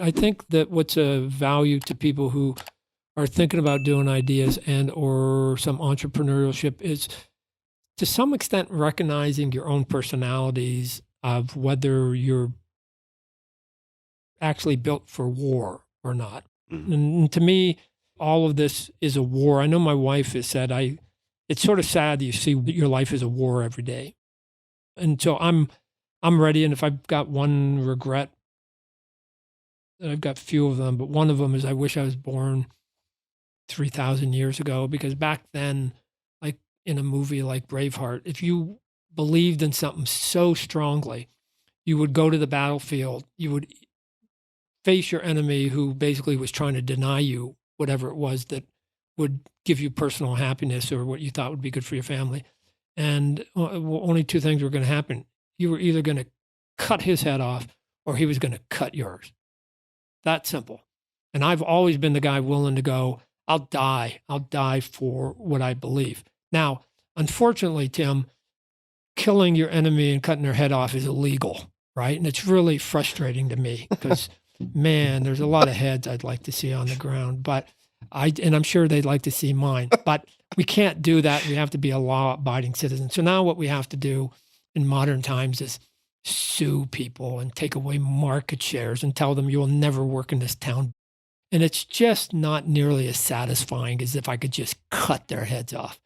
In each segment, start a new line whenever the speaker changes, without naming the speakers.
I think that what's a value to people who are thinking about doing ideas and or some entrepreneurship is to some extent recognizing your own personalities of whether you're actually built for war or not.
Mhm.
And to me, all of this is a war. I know my wife has said, it's sort of sad that you see that your life is a war every day. And so I'm ready. And if I've got one regret, and I've got few of them, but one of them is I wish I was born 3,000 years ago, because back then, like in a movie like Braveheart, if you believed in something so strongly, you would go to the battlefield, you would face your enemy who basically was trying to deny you whatever it was that would give you personal happiness or what you thought would be good for your family. And only two things were going to happen. You were either going to cut his head off or he was going to cut yours. That simple. And I've always been the guy willing to go, I'll die for what I believe. Now, unfortunately, Tim, killing your enemy and cutting their head off is illegal, right? And it's really frustrating to me because, man, there's a lot of heads I'd like to see on the ground, and I'm sure they'd like to see mine, but we can't do that. We have to be a law-abiding citizen. So now what we have to do in modern times is sue people and take away market shares and tell them you will never work in this town. And it's just not nearly as satisfying as if I could just cut their heads off.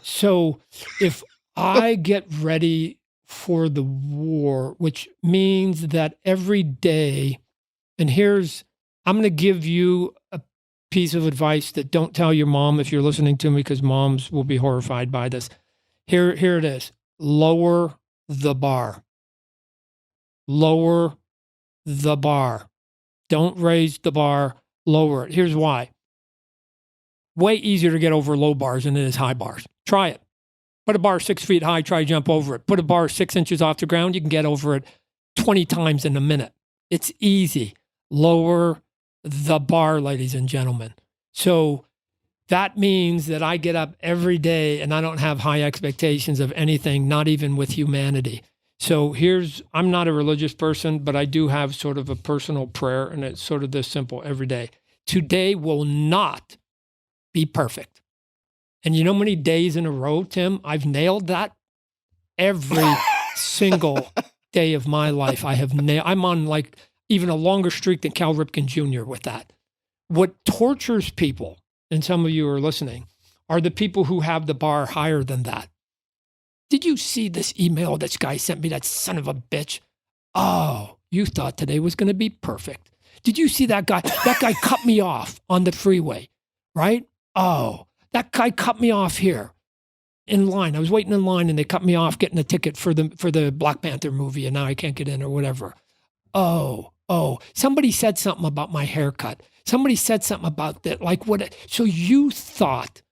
So if I get ready for the war, which means that every day, and I'm going to give you a piece of advice that don't tell your mom if you're listening to me, because moms will be horrified by this. Here it is. Lower the bar. Lower the bar. Don't raise the bar, lower it. Here's why. Way easier to get over low bars than it is high bars. Try it. Put a bar 6 feet high, try to jump over it. Put a bar 6 inches off the ground, you can get over it 20 times in a minute. It's easy. Lower the bar, ladies and gentlemen. So that means that I get up every day and I don't have high expectations of anything, not even with humanity. So I'm not a religious person, but I do have sort of a personal prayer, and it's sort of this simple every day. Today will not be perfect. And you know how many days in a row, Tim, I've nailed that? Every single day of my life, I'm on like even a longer streak than Cal Ripken Jr. with that. What tortures people, and some of you are listening, are the people who have the bar higher than that. Did you see this email this guy sent me, that son of a bitch? Oh, you thought today was going to be perfect. Did you see that guy? That guy cut me off on the freeway, right? Oh, that guy cut me off here in line. I was waiting in line and they cut me off getting a ticket for the Black Panther movie, and now I can't get in or whatever. Oh, somebody said something about my haircut. Somebody said something about that. Like what? So you thought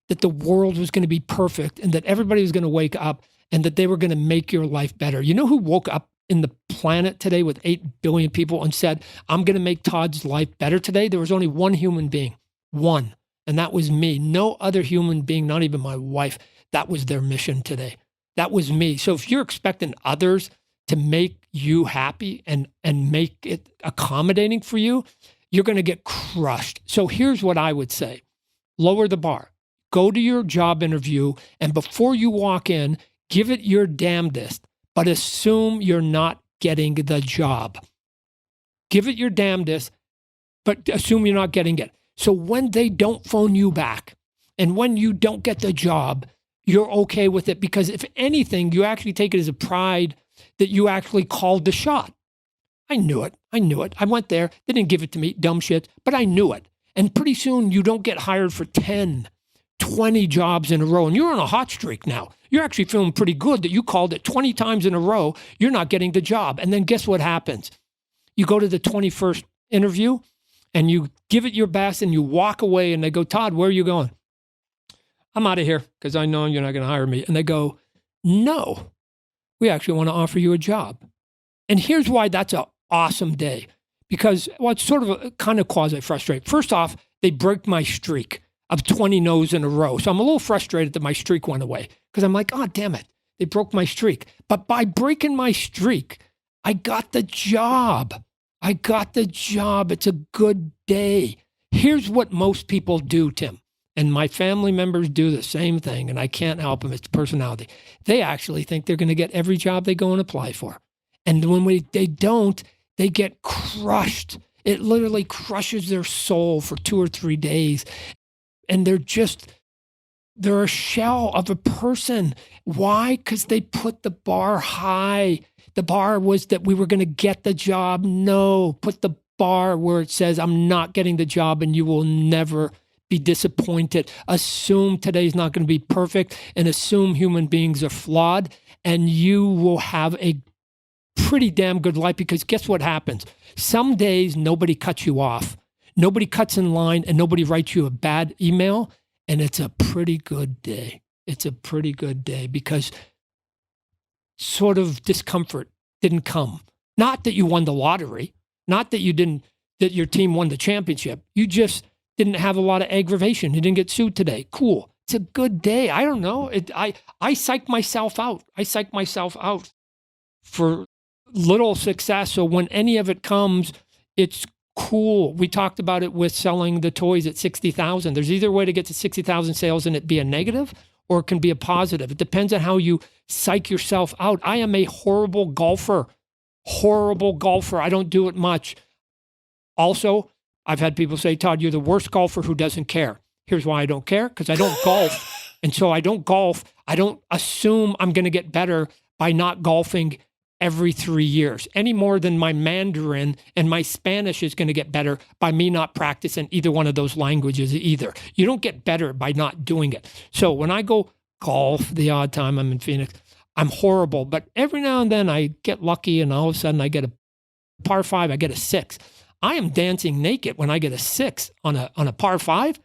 that the world was going to be perfect and that everybody was going to wake up and that they were going to make your life better. You know who woke up in the planet today with 8 billion people and said, I'm going to make Todd's life better today? There was only one human being, one, and that was me. No other human being, not even my wife, that was their mission today. That was me. So if you're expecting others to make you happy and make it accommodating for you, you're going to get crushed. So here's what I would say. Lower the bar. Go to your job interview, and before you walk in, give it your damnedest, but assume you're not getting the job. Give it your damnedest, but assume you're not getting it. So when they don't phone you back, and when you don't get the job, you're okay with it, because if anything, you actually take it as a pride that you actually called the shot. I knew it. I went there. They didn't give it to me, dumb shit, but I knew it. And pretty soon you don't get hired for 10, 20 jobs in a row, and you're on a hot streak now. You're actually feeling pretty good that you called it 20 times in a row. You're not getting the job. And then guess what happens? You go to the 21st interview and you give it your best and you walk away and they go, Todd, where are you going? I'm out of here because I know you're not going to hire me. And they go, no, we actually want to offer you a job. And here's why that's an awesome day. Because, well, it's sort of a kind of quasi-frustrating. First off, they break my streak of 20 no's in a row. So I'm a little frustrated that my streak went away because I'm like, oh, damn it. They broke my streak. But by breaking my streak, I got the job. I got the job. It's a good day. Here's what most people do, Tim. And my family members do the same thing, and I can't help them. It's personality. They actually think they're going to get every job they go and apply for. And when they don't, they get crushed. It literally crushes their soul for 2 or 3 days. And they're a shell of a person. Why? Because they put the bar high. The bar was that we were going to get the job. No, put the bar where it says, I'm not getting the job and you will never be disappointed. Assume today's not going to be perfect and assume human beings are flawed, and you will have a pretty damn good life, because guess what happens? Some days nobody cuts you off. Nobody cuts in line and nobody writes you a bad email, and it's a pretty good day. It's a pretty good day because sort of discomfort didn't come. Not that you won the lottery, not that that your team won the championship. You just didn't have a lot of aggravation. You didn't get sued today. Cool. It's a good day. I don't know. I psych myself out. I psych myself out for little success. So when any of it comes, it's cool. We talked about it with selling the toys at 60,000. There's either way to get to 60,000 sales and it be a negative, or it can be a positive. It depends on how you psych yourself out. I am a horrible golfer. I don't do it much. Also, I've had people say, Todd, you're the worst golfer who doesn't care. Here's why I don't care, because I don't golf. And so I don't golf. I don't assume I'm going to get better by not golfing every 3 years, any more than my Mandarin and my Spanish is going to get better by me not practicing either one of those languages either. You don't get better by not doing it. So when I go golf the odd time I'm in Phoenix, I'm horrible. But every now and then I get lucky and all of a sudden I get a par 5, I get a 6. I am dancing naked when I get a 6 on a par 5.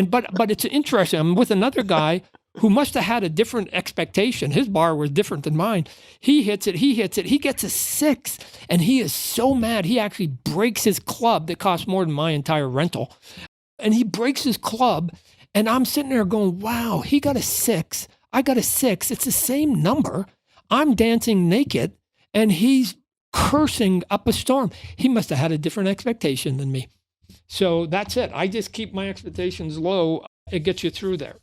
But it's interesting. I'm with another guy who must have had a different expectation. His bar was different than mine. He hits it, he gets a 6, and he is so mad. He actually breaks his club that cost more than my entire rental. And he breaks his club, and I'm sitting there going, wow, he got a 6. I got a 6. It's the same number. I'm dancing naked, and he's cursing up a storm. He must have had a different expectation than me. So that's it. I just keep my expectations low. It gets you through there.